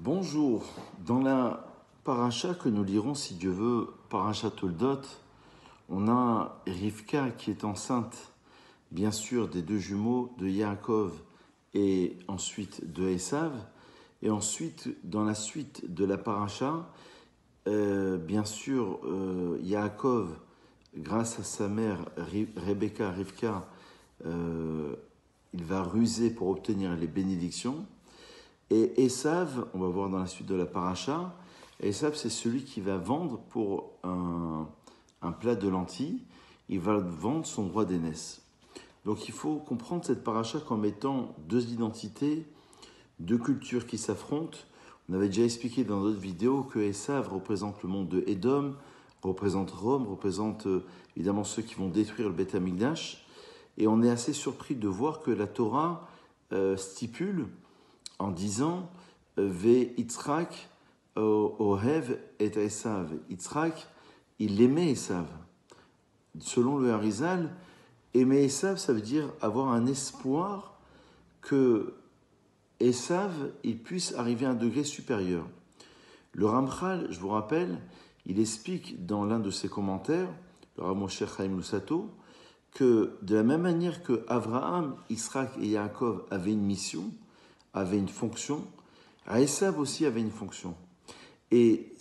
Bonjour, dans la paracha que nous lirons si Dieu veut, paracha Toldot, on a Rivka qui est enceinte, bien sûr, des deux jumeaux de Yaakov et ensuite de Esav. Et ensuite, dans la suite de la paracha, bien sûr, Yaakov, grâce à sa mère Rebecca, Rivka, il va ruser pour obtenir les bénédictions. Et Esav, on va voir dans la suite de la paracha, Esav c'est celui qui va vendre pour un plat de lentilles, il va vendre son droit d'aînesse. Donc il faut comprendre cette paracha comme étant deux identités, deux cultures qui s'affrontent. On avait déjà expliqué dans d'autres vidéos que Esav représente le monde de Édom, représente Rome, représente évidemment ceux qui vont détruire le Beth Amikdash. Et on est assez surpris de voir que la Torah stipule en disant Ve Yitzhak Ohev et Esav. Yitzhak, il aimait Esav. Selon le Harizal, aimer Esav, ça veut dire avoir un espoir que Esav, il puisse arriver à un degré supérieur. Le Ramchal, je vous rappelle, il explique dans l'un de ses commentaires, le Rav Moshe Chaim Lusato, que de la même manière que Abraham, Yitzhak et Yaakov avaient une mission, avait une fonction, Esav aussi avait une fonction. Et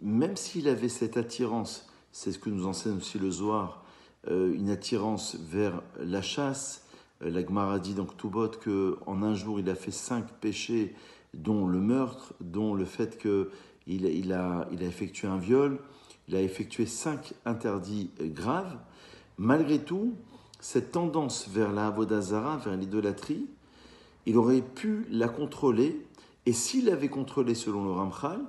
même s'il avait cette attirance, c'est ce que nous enseigne aussi le Zohar, une attirance vers la chasse, la Gemara dit dans Ketubot qu'en un jour il a fait 5 péchés, dont le meurtre, dont le fait qu'il a effectué un viol, il a effectué 5 interdits graves. Malgré tout, cette tendance vers la Avodah Zara, vers l'idolâtrie, il aurait pu la contrôler, et s'il l'avait contrôlée selon le Ramchal,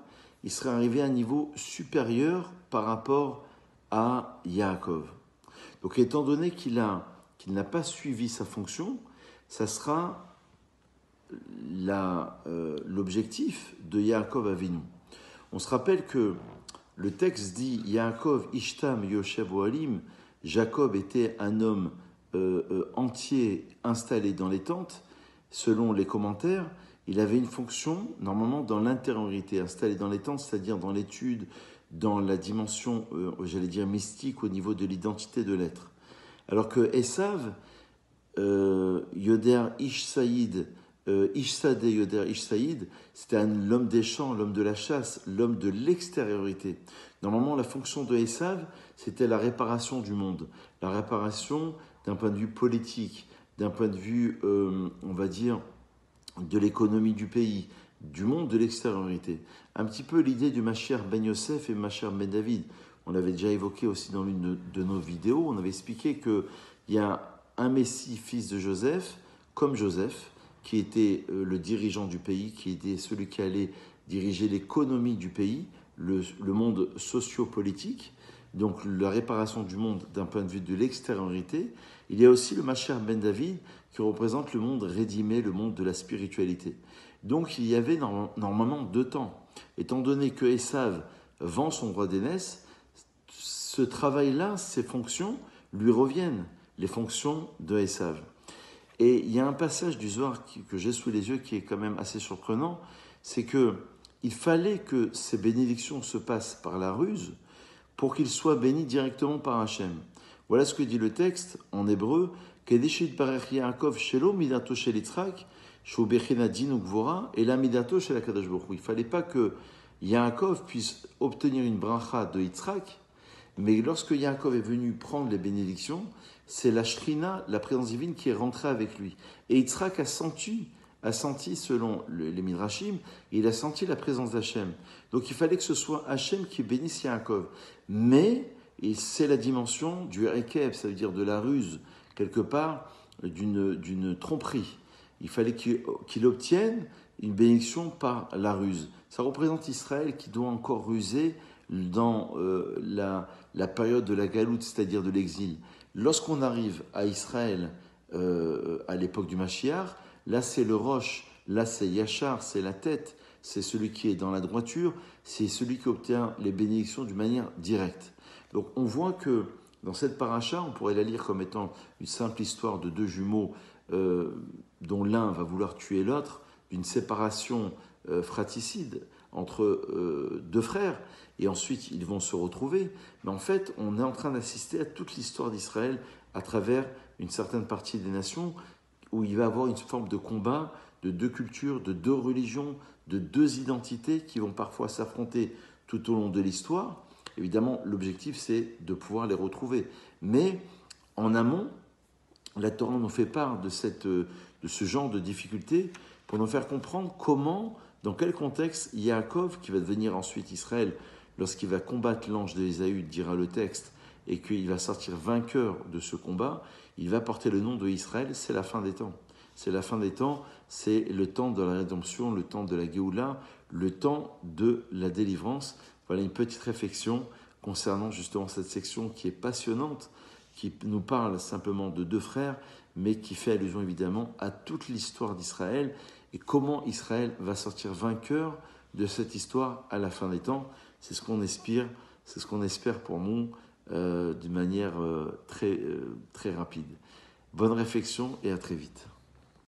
il serait arrivé à un niveau supérieur par rapport à Yaakov. Donc étant donné qu'il n'a pas suivi sa fonction, ça sera l'objectif de Yaakov Avinu. On se rappelle que le texte dit Yaakov Ishtam Yoshev Ohalim, Jacob était un homme entier installé dans les tentes. Selon les commentaires, il avait une fonction normalement dans l'intériorité, installé dans les tentes, c'est-à-dire dans l'étude, dans la dimension, mystique au niveau de l'identité de l'être. Alors que Esav, Yoder Ish Saïd, Ishsade Yoder Ish Saïd, c'était l'homme des champs, l'homme de la chasse, l'homme de l'extériorité. Normalement, la fonction de Esav, c'était la réparation du monde, la réparation d'un point de vue politique, d'un point de vue, on va dire, de l'économie du pays, du monde de l'extériorité. Un petit peu l'idée du Mashiach Ben Yosef et Mashiach Ben David. On l'avait déjà évoqué aussi dans l'une de nos vidéos. On avait expliqué qu'il y a un Messie, fils de Joseph, comme Joseph, qui était le dirigeant du pays, qui était celui qui allait diriger l'économie du pays, le monde socio-politique, donc la réparation du monde d'un point de vue de l'extériorité. Il y a aussi le Mashiach Ben David qui représente le monde rédimé, le monde de la spiritualité. Donc il y avait normalement 2 temps. Étant donné que Esav vend son droit d'aînesse, ce travail-là, ces fonctions lui reviennent, les fonctions de Esav. Et il y a un passage du Zohar que j'ai sous les yeux qui est quand même assez surprenant, c'est qu'il fallait que ces bénédictions se passent par la ruse pour qu'ils soient bénis directement par Hachem. Voilà ce que dit le texte en hébreu, Kedeshit Barech Yaakov Shelo Midato Shel Yitzhak, Shobechena Din Gvora, et la Midato Shel HaKadosh Baruch Hu. Il ne fallait pas que Yaakov puisse obtenir une bracha de Yitzhak, mais lorsque Yaakov est venu prendre les bénédictions, c'est la Shrina, la présence divine, qui est rentrée avec lui. Et Yitzhak a senti selon les Midrashim, il a senti la présence d'Hachem. Donc il fallait que ce soit Hachem qui bénisse Yaakov. Mais c'est la dimension du Rekev, ça veut dire de la ruse, quelque part, d'une tromperie. Il fallait qu'il obtienne une bénédiction par la ruse. Ça représente Israël qui doit encore ruser dans la période de la galoute, c'est-à-dire de l'exil. Lorsqu'on arrive à Israël à l'époque du Mashiach, là c'est le roche, là c'est Yachar, c'est la tête, c'est celui qui est dans la droiture, c'est celui qui obtient les bénédictions d'une manière directe. Donc on voit que dans cette paracha, on pourrait la lire comme étant une simple histoire de 2 jumeaux dont l'un va vouloir tuer l'autre, d'une séparation fratricide entre deux frères, et ensuite ils vont se retrouver. Mais en fait, on est en train d'assister à toute l'histoire d'Israël à travers une certaine partie des nations, où il va y avoir une forme de combat de deux cultures, de deux religions, de deux identités qui vont parfois s'affronter tout au long de l'histoire. Évidemment, l'objectif, c'est de pouvoir les retrouver. Mais en amont, la Torah nous fait part de ce genre de difficultés pour nous faire comprendre comment, dans quel contexte Yaakov, qui va devenir ensuite Israël, lorsqu'il va combattre l'ange d'Ésaü, dira le texte, et qu'il va sortir vainqueur de ce combat, il va porter le nom de Israël. C'est la fin des temps. C'est la fin des temps, c'est le temps de la rédemption, le temps de la Géoula, le temps de la délivrance. Voilà une petite réflexion concernant justement cette section qui est passionnante, qui nous parle simplement de deux frères, mais qui fait allusion évidemment à toute l'histoire d'Israël et comment Israël va sortir vainqueur de cette histoire à la fin des temps. C'est ce qu'on espère pour nous d'une manière très rapide. Bonne réflexion et à très vite.